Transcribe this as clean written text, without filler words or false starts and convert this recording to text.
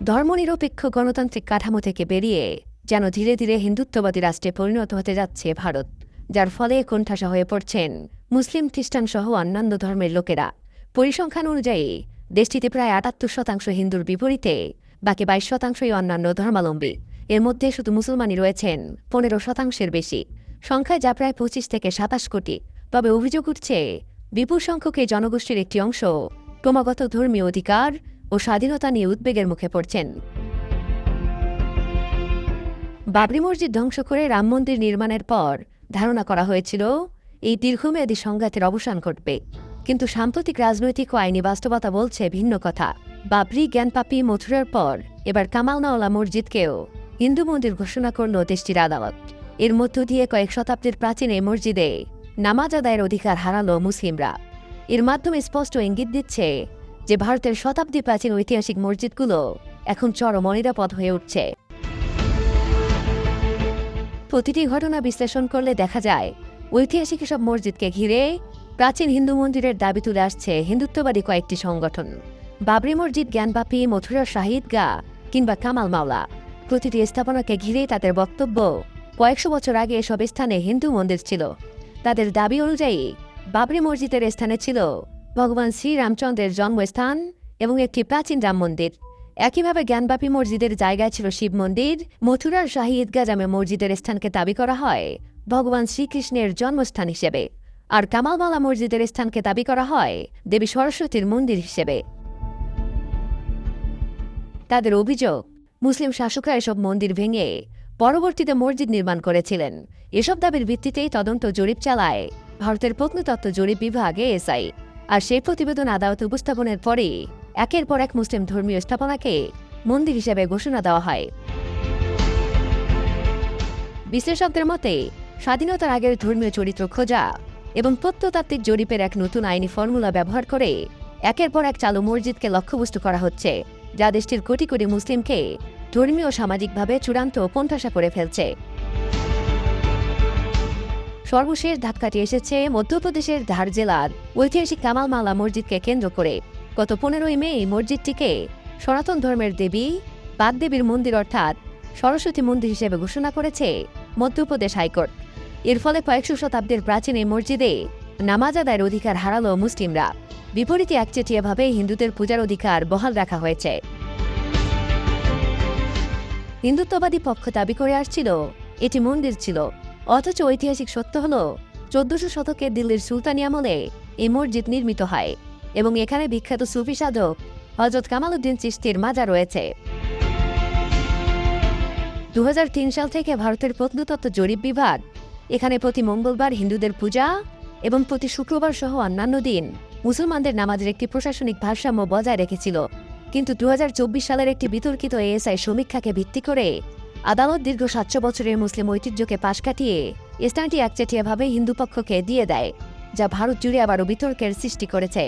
ধর্মনিরপেক্ষ গণতান্ত্রিক কাঠামো থেকে বেরিয়ে যেন ধীরে ধীরে হিন্দুত্ববাদী রাষ্ট্রে পরিণত হতে যাচ্ছে ভারত, যার ফলে কোণঠাসা হয়ে পড়ছেন মুসলিম খ্রিস্টান সহ অন্যান্য ধর্মের লোকেরা। পরিসংখ্যান অনুযায়ী দেশটিতে প্রায় ৭৮% হিন্দুর বিপরীতে বাকি ২২%ই অন্যান্য ধর্মাবলম্বী। এর মধ্যে শুধু মুসলমানই রয়েছেন ১৫%-এর বেশি, সংখ্যায় যা প্রায় ২৫ থেকে ২৭ কোটি। তবে অভিযোগ উঠছে বিপুল সংখ্যক এই জনগোষ্ঠীর একটি অংশ ক্রমাগত ধর্মীয় অধিকার ও স্বাধীনতা নিয়ে উদ্বেগের মুখে পড়ছেন। বাবরি মসজিদ ধ্বংস করে রাম মন্দির নির্মাণের পর ধারণা করা হয়েছিল এই দীর্ঘমেয়াদী সংঘাতের অবসান ঘটবে, কিন্তু সাম্প্রতিক রাজনৈতিক ও আইনি বাস্তবতা বলছে ভিন্ন কথা। বাবরি, জ্ঞানপাপী, মথুরার পর এবার কামালনাওয়ালা মসজিদকেও হিন্দু মন্দির ঘোষণা করল দেশটির আদালত। এর মধ্য দিয়ে কয়েক শতাব্দীর প্রাচীন এই মসজিদে নামাজ আদায়ের অধিকার হারালো মুসলিমরা। এর মাধ্যমে স্পষ্ট ইঙ্গিত দিচ্ছে যে ভারতের শতাব্দী প্রাচীন ঐতিহাসিক মসজিদগুলো এখন চরম অনিরাপদ হয়ে উঠছে। প্রতিটি ঘটনা বিশ্লেষণ করলে দেখা যায় ঐতিহাসিক এসব মসজিদকে ঘিরে প্রাচীন হিন্দু মন্দিরের দাবি তুলে আসছে হিন্দুত্ববাদী কয়েকটি সংগঠন। বাবরি মসজিদ, জ্ঞানপাপী, মথুরার শাহিদগাহ কিংবা কামাল মাওলা, প্রতিটি স্থাপনাকে ঘিরে তাদের বক্তব্য কয়েকশো বছর আগে এসব স্থানে হিন্দু মন্দির ছিল। তাদের দাবি অনুযায়ী বাবরি মসজিদের স্থানে ছিল ভগবান শ্রীরামচন্দ্রের জন্মস্থান এবং একটি প্রাচীন রাম মন্দির। একইভাবে জ্ঞানবাপী মসজিদের জায়গায় ছিল শিব মন্দির। মথুরার শাহী ঈদগাহ জামে মসজিদের স্থানকে দাবি করা হয় ভগবান শ্রীকৃষ্ণের জন্মস্থান হিসেবে, আর কামালমালা মসজিদের স্থানকে দাবি করা হয় দেবী সরস্বতীর মন্দির হিসেবে। তাদের অভিযোগ, মুসলিম শাসকরা এসব মন্দির ভেঙে পরবর্তীতে মসজিদ নির্মাণ করেছিলেন। এসব দাবির ভিত্তিতেই তদন্ত জরিপ চালায় ভারতের প্রত্নতত্ত্ব জরিপ বিভাগ এএসআই, আর সেই প্রতিবেদন আদালতে উপস্থাপনের পরে একের পর এক মুসলিম ধর্মীয় স্থাপনাকে মন্দির হিসেবে ঘোষণা দেওয়া হয়। বিশ্লেষকদের মতে স্বাধীনতার আগের ধর্মীয় চরিত্র খোঁজা এবং প্রত্নতাত্ত্বিক জরিপের এক নতুন আইনি ফর্মুলা ব্যবহার করে একের পর এক চালু মসজিদকে লক্ষ্যবস্তু করা হচ্ছে, যা দেশটির কোটি কোটি মুসলিমকে ধর্মীয় ও সামাজিকভাবে চূড়ান্ত কোণঠাসা করে ফেলছে। সর্বশেষ ধাক্কাটি এসেছে মধ্যপ্রদেশের ধার জেলার ঐতিহাসিক কামালমালা মসজিদকে কেন্দ্র করে। গত 15ই মে এই মসজিদটিকে সনাতন ধর্মের দেবী বাগদেবীর মন্দির অর্থাৎ সরস্বতী মন্দির হিসেবে ঘোষণা করেছে মধ্যপ্রদেশ হাইকোর্ট। এর ফলে কয়েকশো শতাব্দীর প্রাচীন এই মসজিদে নামাজ আদায়ের অধিকার হারালো মুসলিমরা। বিপরীতে একচেটিয়াভাবে হিন্দুদের পূজার অধিকার বহাল রাখা হয়েছে। হিন্দুত্ববাদী পক্ষ দাবি করে আসছিল এটি মন্দির ছিল, অথচ ঐতিহাসিক সত্য হল 1400 শতকের দিল্লির সুলতানি আমলে এই মসজিদ নির্মিত হয় এবং এখানে বিখ্যাত সুফি সাধক হযরত কামালউদ্দিন চিশতির মাজার রয়েছে। 2003 সাল থেকে ভারতের প্রত্নতত্ত্ব জরিপ বিভাগ এখানে প্রতি মঙ্গলবার হিন্দুদের পূজা এবং প্রতি শুক্রবার সহ অন্যান্য দিন মুসলমানদের নামাজের একটি প্রশাসনিক ভারসাম্য বজায় রেখেছিল। কিন্তু 2024 সালের একটি বিতর্কিত এএসআই সমীক্ষাকে ভিত্তি করে আদালত দীর্ঘ 700 বছরের মুসলিম ঐতিহ্যকে পাশ কাটিয়ে স্থানটি একচেটিয়াভাবে হিন্দু পক্ষকে দিয়ে দেয়, যা ভারত জুড়ে আবারও বিতর্কের সৃষ্টি করেছে।